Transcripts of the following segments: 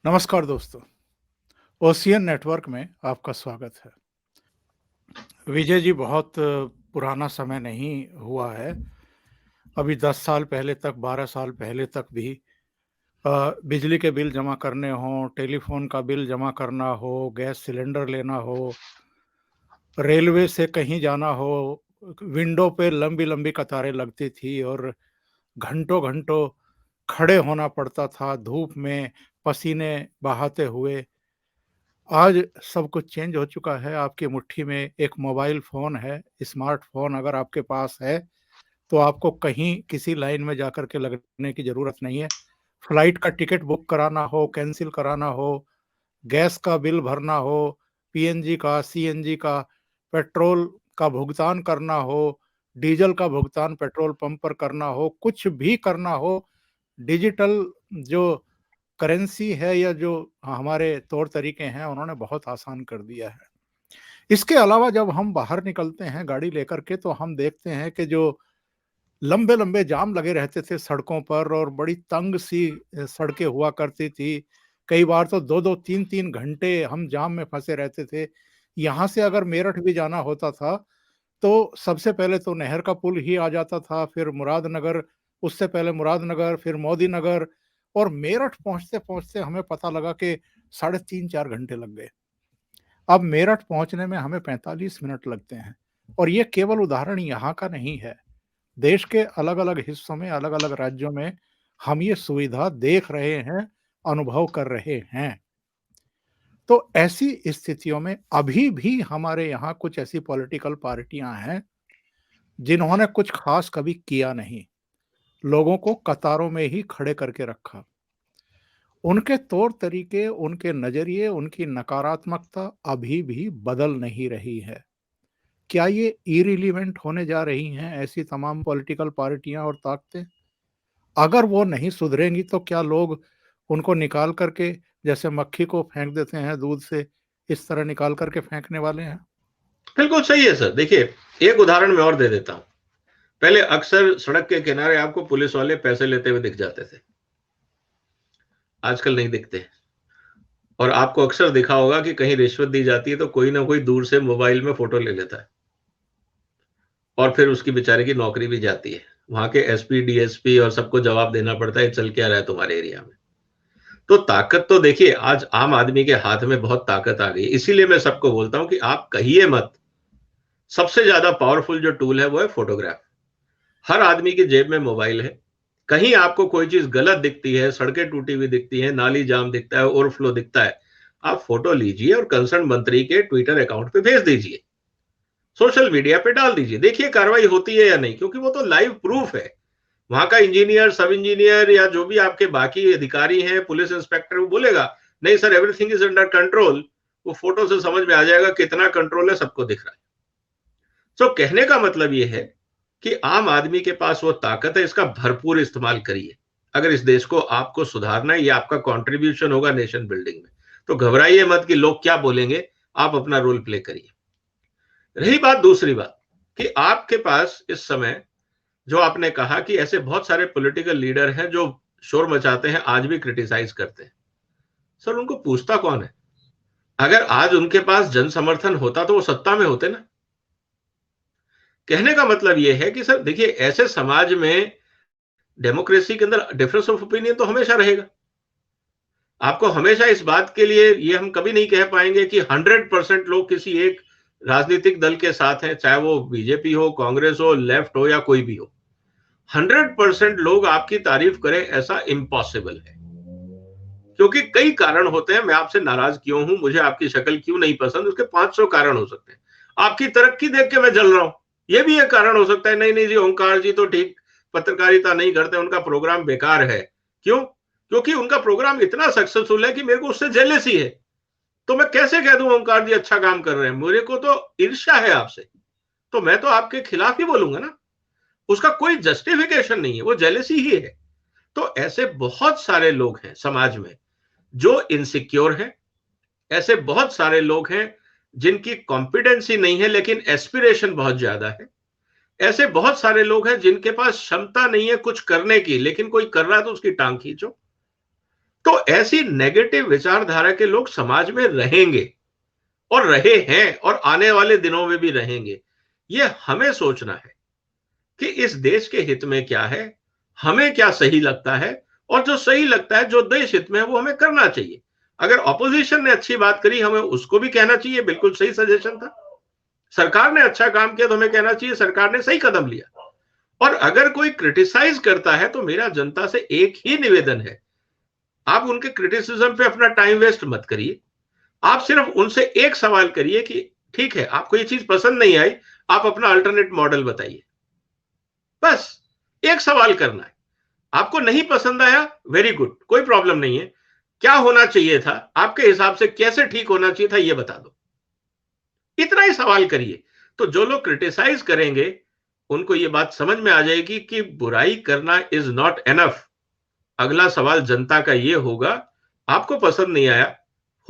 नमस्कार दोस्तों, ocean network में आपका स्वागत है। विजय जी बहुत पुराना समय नहीं हुआ है। अभी 10 साल पहले तक, 12 साल पहले तक भी बिजली के बिल जमा करने हों, टेलीफ़ोन का बिल जमा करना हो, गैस सिलेंडर लेना हो, रेलवे से कहीं जाना हो, विंडो पे लंबी-लंबी कतारें लगती थी और घंटों-घंटों खड़े होना पड़ता था धूप में, पसीने बहाते हुए। आज सब कुछ चेंज हो चुका है, आपकी मुट्ठी में एक मोबाइल फ़ोन है, स्मार्टफ़ोन अगर आपके पास है, तो आपको कहीं किसी लाइन में जाकर के लगने की ज़रूरत नहीं है। फ्लाइट का टिकट बुक कराना हो, कैंसल कराना हो, गैस का बिल भरना हो, पीएनजी का, सीएनजी का, पेट्रोल का भुगतान करना हो, डीज़ल का भुगतान पेट्रोल पंप पर करना हो, कुछ भी करना हो, डिजिटल जो करेंसी है या जो हमारे तौर तरीके हैं, उन्होंने बहुत आसान कर दिया है। इसके अलावा जब हम बाहर निकलते हैं गाड़ी लेकर के तो हम देखते हैं कि जो लंबे-लंबे जाम लगे रहते थे सड़कों पर और बड़ी तंग सी सड़कें हुआ करती थी। कई बार तो 2-2 3-3 घंटे हम जाम में फँसे रहते थे। यहाँ से अगर मेरठ भी जाना होता था, तो सबसे पहले तो नहर का पुल ही आ जाता था, फिर मुरादनगर, उससे पहले मुरादनगर, फिर मोदी नगर और मेरठ पहुँचते-पहुँचते हमें पता लगा कि साढ़े 3-4 घंटे लग गए। अब मेरठ पहुँचने में हमें 45 मिनट लगते हैं और ये केवल उदाहरण यहाँ का नहीं है। देश के अलग-अलग हिस्सों में, अलग-अलग राज्यों में हम ये सुविधा देख रहे हैं, अनुभव कर रहे हैं। तो ऐसी स्थितियों में अभी भी हमारे यहाँ कुछ ऐसी पॉलिटिकल पार्टियाँ हैं, जिन्होंने कुछ खास कभी किया नहीं। लोगों को कतारों में ही खड़े करके रखा। उनके तौर तरीके, उनके नज़रिए, उनकी नकारात्मकता अभी भी बदल नहीं रही है। क्या ये इर्रेलेवेंट होने जा रही हैं ऐसी तमाम पॉलिटिकल पार्टियाँ और ताकतें? अगर वो नहीं सुधरेंगी तो क्या लोग उनको निकाल कर के जैसे मक्खी को फेंक देते हैं दूध से, इस तरह निकाल कर के फेंकने वाले हैं? बिल्कुल सही है सर। देखिए, एक उदाहरण मैं और दे देता हूँ। पहले अक्सर सड़क के किनारे आपको पुलिस वाले पैसे लेते हुए दिख जाते थे। आजकल नहीं दिखते। और आपको अक्सर दिखा होगा कि कहीं रिश्वत दी जाती है तो कोई ना कोई दूर से मोबाइल में फ़ोटो ले लेता है और फिर उसकी बेचारे की नौकरी भी जाती है। वहाँ के एसपी, डीएसपी और सबको जवाब देना पड़ता है, चल क्या रहा है तुम्हारे एरिया में। तो ताकत तो देखिए आज आम आदमी के हाथ में बहुत ताकत आ गई। इसीलिए मैं सबको बोलता हूँ कि आप कहिए मत। सबसे ज़्यादा पावरफुल जो टूल है वो है फ़ोटोग्राफ। हर आदमी की जेब में मोबाइल है। कहीं आपको कोई चीज गलत दिखती है, सड़कें टूटी हुई दिखती हैं, नाली जाम दिखता है, ओवरफ्लो दिखता है, आप फोटो लीजिए और कंसर्न मंत्री के ट्विटर अकाउंट पे भेज दीजिए, सोशल मीडिया पे डाल दीजिए, देखिए कार्रवाई होती है या नहीं, क्योंकि वो तो लाइव प्रूफ है। वहां का इंजीनियर, सब इंजीनियर या जो भी आपके बाकी अधिकारी हैं, पुलिस इंस्पेक्टर, वो बोलेगा नहीं sir everything is under control. वो फोटो से समझ में आ जाएगा कितना कंट्रोल है, सबको दिख रहा है। तो कहने का मतलब ये है कि आम आदमी के पास वो ताकत है, इसका भरपूर इस्तेमाल करिए। अगर इस देश को आपको सुधारना है, ये आपका कंट्रीब्यूशन होगा नेशन बिल्डिंग में। तो घबराइए मत कि लोग क्या बोलेंगे, आप अपना रोल प्ले करिए। रही बात दूसरी बात कि आपके पास इस समय जो आपने कहा कि ऐसे बहुत सारे पॉलिटिकल लीडर हैं जो शोर मचाते हैं, आज भी क्रिटिसाइज करते हैं। सर उनको पूछता कौन है? अगर आज उनके पास जन समर्थन होता तो वो सत्ता में होते ना। कहने का मतलब ये है कि सर देखिए, ऐसे समाज में डेमोक्रेसी के अंदर डिफरेंस ऑफ ओपिनियन तो हमेशा रहेगा। आपको हमेशा इस बात के लिए ये हम कभी नहीं कह पाएंगे कि 100% लोग किसी एक राजनीतिक दल के साथ हैं, चाहे वो बीजेपी हो, कांग्रेस हो, लेफ्ट हो या कोई भी हो। 100% लोग आपकी तारीफ करें ऐसा इम्पॉसिबल है, क्योंकि कई कारण होते हैं। मैं आपसे नाराज क्यों हूं, मुझे आपकी शक्ल क्यों नहीं पसंद, उसके 500 कारण हो सकते हैं। आपकी तरक्की देख के मैं जल रहा हूं, यह भी एक कारण हो सकता है। नहीं नहीं जी, ओंकार जी तो ठीक पत्रकारिता नहीं करते, उनका प्रोग्राम बेकार है। क्यों? क्योंकि उनका प्रोग्राम इतना सक्सेसफुल है कि मेरे को उससे जेलसी है। तो मैं कैसे कह दूं ओंकार जी अच्छा काम कर रहे हैं? मेरे को तो ईर्ष्या है आपसे, तो मैं तो आपके खिलाफ ही बोलूंगा ना। उसका कोई जस्टिफिकेशन नहीं है, वो जेलसी ही है। तो ऐसे बहुत सारे लोग हैं समाज में जो इनसिक्योर हैं। ऐसे बहुत सारे लोग हैं जिनकी कॉम्पिटेंसी नहीं है लेकिन एस्पिरेशन बहुत ज्यादा है। ऐसे बहुत सारे लोग हैं जिनके पास क्षमता नहीं है कुछ करने की, लेकिन कोई कर रहा है तो उसकी टांग खींचो। तो ऐसी नेगेटिव विचारधारा के लोग समाज में रहेंगे और रहे हैं और आने वाले दिनों में भी रहेंगे। ये हमें सोचना है कि इस देश के हित में क्या है, हमें क्या सही लगता है, और जो सही लगता है, जो देश हित में है, वो हमें करना चाहिए। अगर ऑपोजिशन ने अच्छी बात करी, हमें उसको भी कहना चाहिए, बिल्कुल सही सजेशन था। सरकार ने अच्छा काम किया तो हमें कहना चाहिए सरकार ने सही कदम लिया। और अगर कोई क्रिटिसाइज करता है तो मेरा जनता से एक ही निवेदन है, आप उनके क्रिटिसिज्म पे अपना टाइम वेस्ट मत करिए। आप सिर्फ उनसे एक सवाल करिए कि ठीक है, आपको ये चीज पसंद नहीं आई, आप अपना अल्टरनेट मॉडल बताइए। बस एक सवाल करना है। आपको नहीं पसंद आया, वेरी गुड, कोई प्रॉब्लम नहीं है। क्या होना चाहिए था आपके हिसाब से, कैसे ठीक होना चाहिए था, ये बता दो। इतना ही सवाल करिए। तो जो लोग क्रिटिसाइज करेंगे उनको ये बात समझ में आ जाएगी कि बुराई करना इज नॉट एनफ। अगला सवाल जनता का ये होगा, आपको पसंद नहीं आया,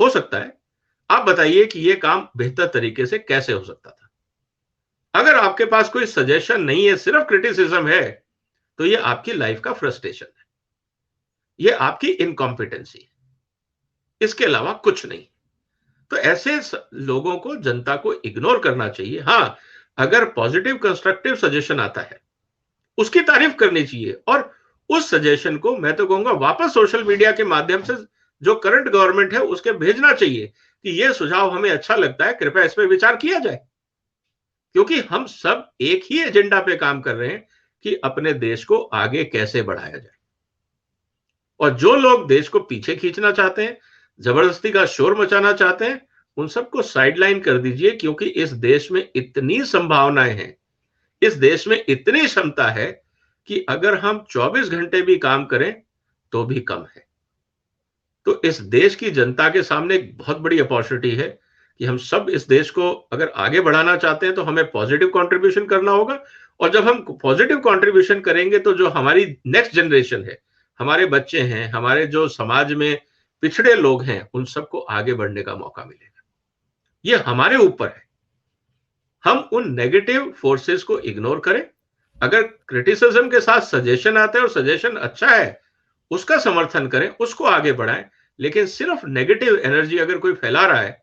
हो सकता है, आप बताइए कि ये काम बेहतर तरीके से कैसे हो सकता था। अगर आपके पास कोई सजेशन नहीं है, सिर्फ क्रिटिसिज्म है, तो ये आपकी लाइफ का फ्रस्ट्रेशन है, ये आपकी इनकॉम्पिटेंसी है, इसके अलावा कुछ नहीं। तो ऐसे लोगों को, जनता को इग्नोर करना चाहिए। हाँ, अगर पॉजिटिव कंस्ट्रक्टिव सजेशन आता है उसकी तारीफ करनी चाहिए, और उस सजेशन को मैं तो कहूंगा वापस सोशल मीडिया के माध्यम से जो करंट गवर्नमेंट है उसके भेजना चाहिए कि यह सुझाव हमें अच्छा लगता है, कृपया इस पर विचार किया जाए। क्योंकि हम सब एक ही एजेंडा पे काम कर रहे हैं कि अपने देश को आगे कैसे बढ़ाया जाए। और जो लोग देश को पीछे खींचना चाहते हैं, जबरदस्ती का शोर मचाना चाहते हैं, उन सबको साइडलाइन कर दीजिए। क्योंकि इस देश में इतनी संभावनाएं हैं, इस देश में इतनी क्षमता है कि अगर हम 24 घंटे भी काम करें तो भी कम है। तो इस देश की जनता के सामने एक बहुत बड़ी अपॉर्चुनिटी है कि हम सब इस देश को अगर आगे बढ़ाना चाहते हैं तो हमें पॉजिटिव कंट्रीब्यूशन करना होगा। और जब हम पॉजिटिव कंट्रीब्यूशन करेंगे तो जो हमारी नेक्स्ट जनरेशन है, हमारे बच्चे हैं, हमारे जो समाज में पिछड़े लोग हैं, उन सबको आगे बढ़ने का मौका मिलेगा। ये हमारे ऊपर है, हम उन नेगेटिव फोर्सेस को इग्नोर करें। अगर क्रिटिसिज्म के साथ सजेशन आता है और सजेशन अच्छा है, उसका समर्थन करें, उसको आगे बढ़ाएं। लेकिन सिर्फ नेगेटिव एनर्जी अगर कोई फैला रहा है,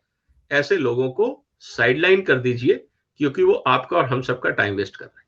ऐसे लोगों को साइडलाइन कर दीजिए, क्योंकि वो आपका और हम सबका टाइम वेस्ट कर रहे हैं।